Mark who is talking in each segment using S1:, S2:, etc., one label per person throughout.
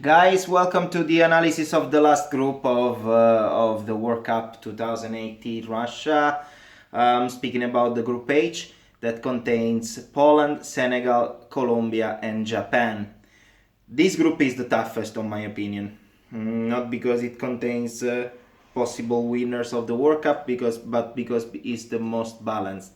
S1: Guys, welcome to the analysis of the last group of the World Cup 2018 Russia. Speaking about the group H that contains Poland, Senegal, Colombia, and Japan. This group is the toughest, in my opinion. Not because it contains possible winners of the World Cup, but because it's the most balanced.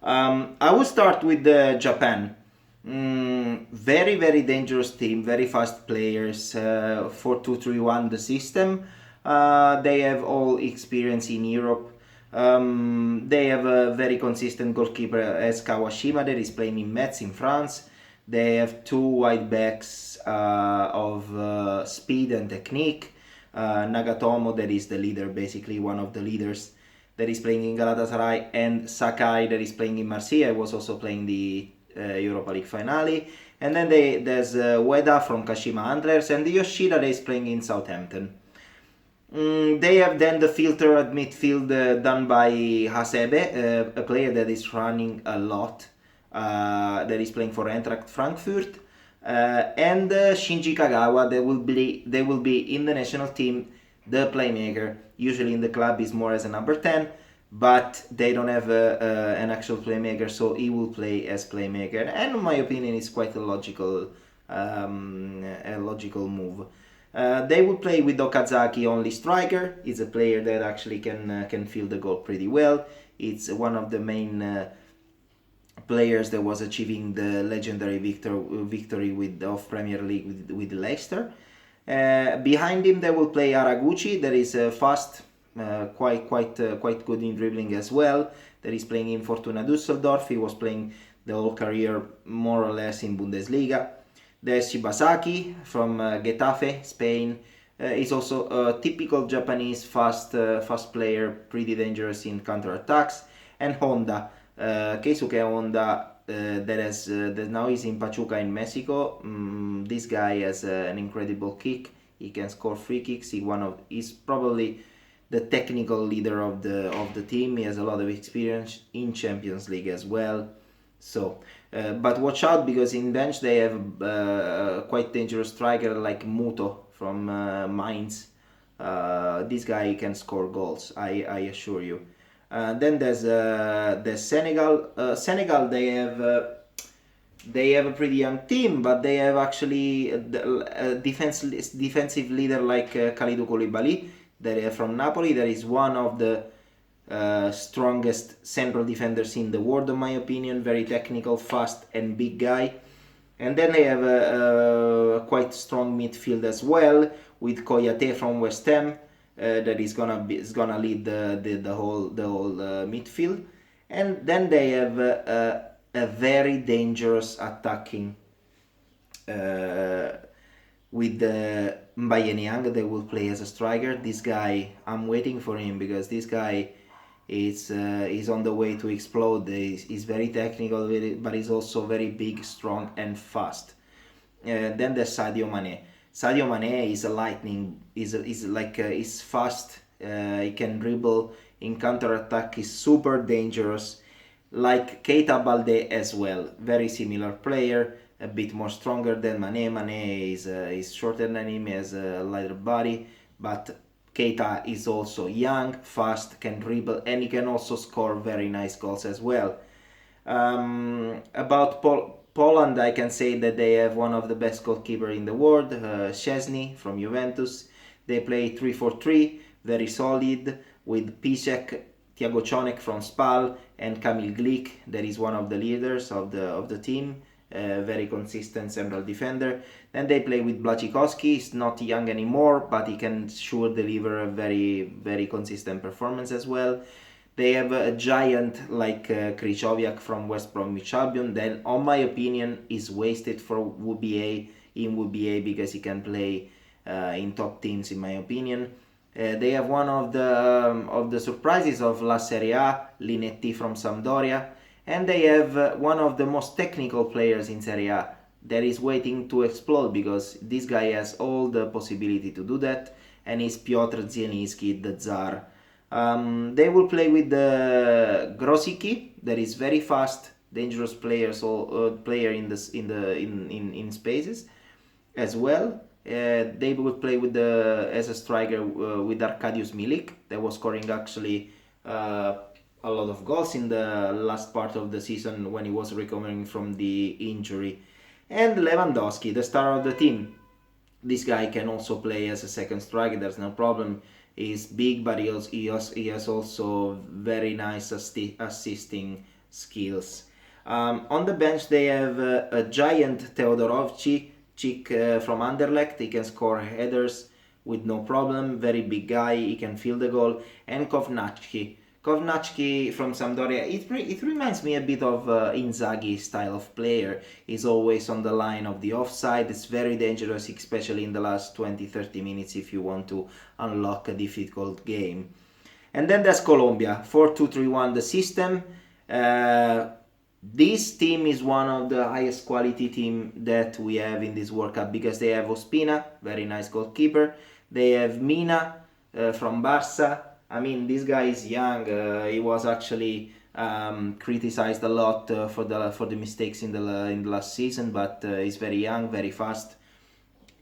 S1: I will start with Japan. Very, very dangerous team, very fast players. 4-2-3-1 the system. They have all experience in Europe. They have a very consistent goalkeeper as Kawashima that is playing in Metz in France. They have two wide backs of speed and technique. Nagatomo, that is the leader, basically one of the leaders, that is playing in Galatasaray, and Sakai, that is playing in Marseille, was also playing the Europa League finale. And then there's Ueda from Kashima Antlers, and Yoshida, that is playing in Southampton. They have then the filter at midfield done by Hasebe, a player that is running a lot, that is playing for Eintracht Frankfurt, and Shinji Kagawa. They will be in the national team, the playmaker. Usually in the club is more as a number 10, but they don't have an actual playmaker, so he will play as playmaker. And in my opinion, it's quite a logical move. They will play with Okazaki only striker. He's a player that actually can field the goal pretty well. It's one of the main players that was achieving the legendary victory of Premier League with Leicester. Behind him, they will play Araguchi, that is fast, quite good in dribbling as well. That is playing in Fortuna Düsseldorf. He was playing the whole career more or less in Bundesliga. There's Shibasaki from Getafe, Spain. He's also a typical Japanese fast player, pretty dangerous in counter-attacks. And Honda, Keisuke Honda, that now is in Pachuca in Mexico. This guy has an incredible kick. He can score free kicks. He's probably the technical leader of the team. He has a lot of experience in Champions League as well. So, but watch out, because in bench they have a quite dangerous striker like Muto from Mainz. This guy can score goals, I assure you. Then there's Senegal. Senegal, they have a pretty young team, but they have actually a defensive leader like Kalidou Koulibaly, that is from Napoli. That is one of the strongest central defenders in the world, in my opinion. Very technical, fast, and big guy. And then they have a quite strong midfield as well, with Koyate from West Ham. That is gonna lead the whole midfield. And then they have a very dangerous attacking with Mbaye Niang. They will play as a striker. This guy, I'm waiting for him, because this guy is on the way to explode. He's very technical, but he's also very big, strong, and fast. Then there's Sadio Mane. Sadio Mane is a lightning. He's fast. He can dribble in counter attack. He's super dangerous, like Keita Balde as well. Very similar player, a bit more stronger than Mane. Mane is shorter than him, has a lighter body, but Keita is also young, fast, can dribble, and he can also score very nice goals as well. About Poland, I can say that they have one of the best goalkeepers in the world, Szczesny from Juventus. They play 3-4-3, very solid, with Pisek, Thiago Cionek from Spal, and Kamil Glik, that is one of the leaders of the team. Very consistent central defender. Then they play with Blachikowski. He's not young anymore, but he can sure deliver a very, very consistent performance as well. They have a giant like Krychowiak from West Bromwich Albion. Then, on my opinion, is wasted for WBA because he can play in top teams, in my opinion. They have one of the surprises of La Serie A, Linetti from Sampdoria. And they have one of the most technical players in Serie A that is waiting to explode, because this guy has all the possibility to do that, and is Piotr Zielinski, the Tsar. They will play with the Grosicki, that is very fast, dangerous player in spaces as well. They will play with the as a striker with Arkadiusz Milik. They was scoring actually a lot of goals in the last part of the season when he was recovering from the injury. And Lewandowski, the star of the team. This guy can also play as a second striker. There's no problem. He's big, but he has also very nice assisting skills. On the bench, they have a giant Teodorovcic from Anderlecht. He can score headers with no problem. Very big guy. He can field the goal. And Kovnacki from Sampdoria, it reminds me a bit of Inzaghi style of player. He's always on the line of the offside. It's very dangerous, especially in the last 20-30 minutes if you want to unlock a difficult game. And then there's Colombia, 4-2-3-1 the system. This team is one of the highest quality team that we have in this World Cup because they have Ospina, very nice goalkeeper. They have Mina from Barca. I mean, this guy is young. He was actually criticized a lot for the mistakes in the last season, but he's very young, very fast.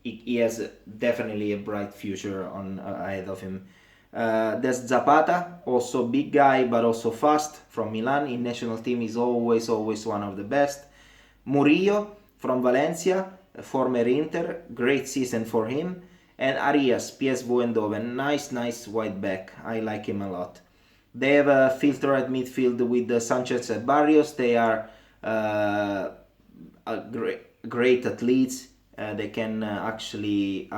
S1: He has definitely a bright future ahead of him. There's Zapata, also big guy, but also fast from Milan. In national team, is always one of the best. Murillo from Valencia, former Inter, great season for him. And Arias, PSV Eindhoven, nice white back. I like him a lot. They have a filter at midfield with Sanchez and Barrios. They are great athletes. They can actually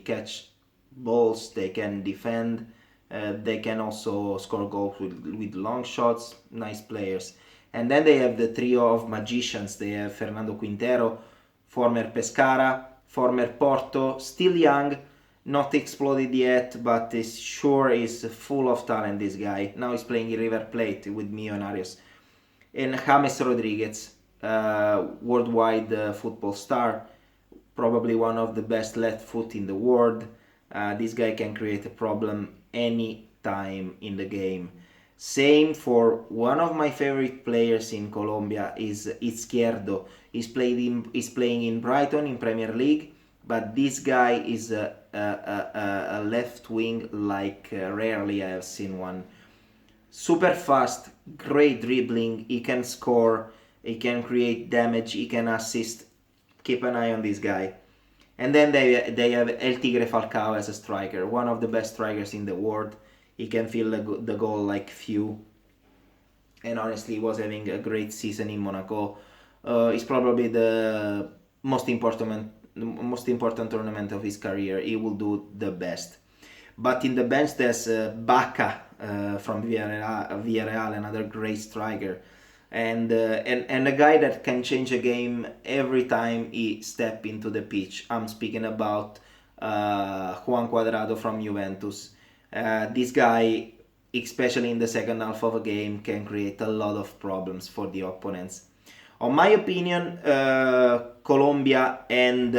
S1: catch balls. They can defend. They can also score goals with long shots. Nice players. And then they have the trio of magicians. They have Fernando Quintero, former Pescara, former Porto, still young, not exploded yet, but is full of talent, this guy. Now he's playing in River Plate with Millonarios. And James Rodriguez, worldwide football star, probably one of the best left foot in the world. This guy can create a problem any time in the game. Same for one of my favorite players in Colombia is Izquierdo. He's playing in Brighton in Premier League, but this guy is a left wing like rarely I have seen one. Super fast, great dribbling. He can score. He can create damage. He can assist. Keep an eye on this guy. And then they have El Tigre Falcao as a striker, one of the best strikers in the world. He can field the goal like few. And honestly, he was having a great season in Monaco. It's probably the most important tournament of his career. He will do the best. But in the bench, there's Baca from Villarreal, another great striker. And a guy that can change a game every time he step into the pitch. I'm speaking about Juan Cuadrado from Juventus. This guy, especially in the second half of a game, can create a lot of problems for the opponents. On my opinion, Colombia and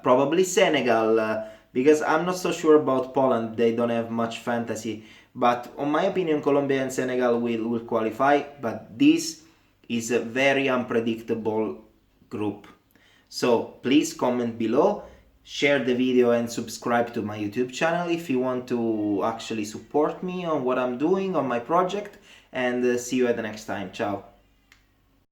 S1: probably Senegal, because I'm not so sure about Poland. They don't have much fantasy. But on my opinion, Colombia and Senegal will qualify. But this is a very unpredictable group. So please comment below, share the video and subscribe to my YouTube channel if you want to actually support me on what I'm doing on my project. And see you at the next time. Ciao.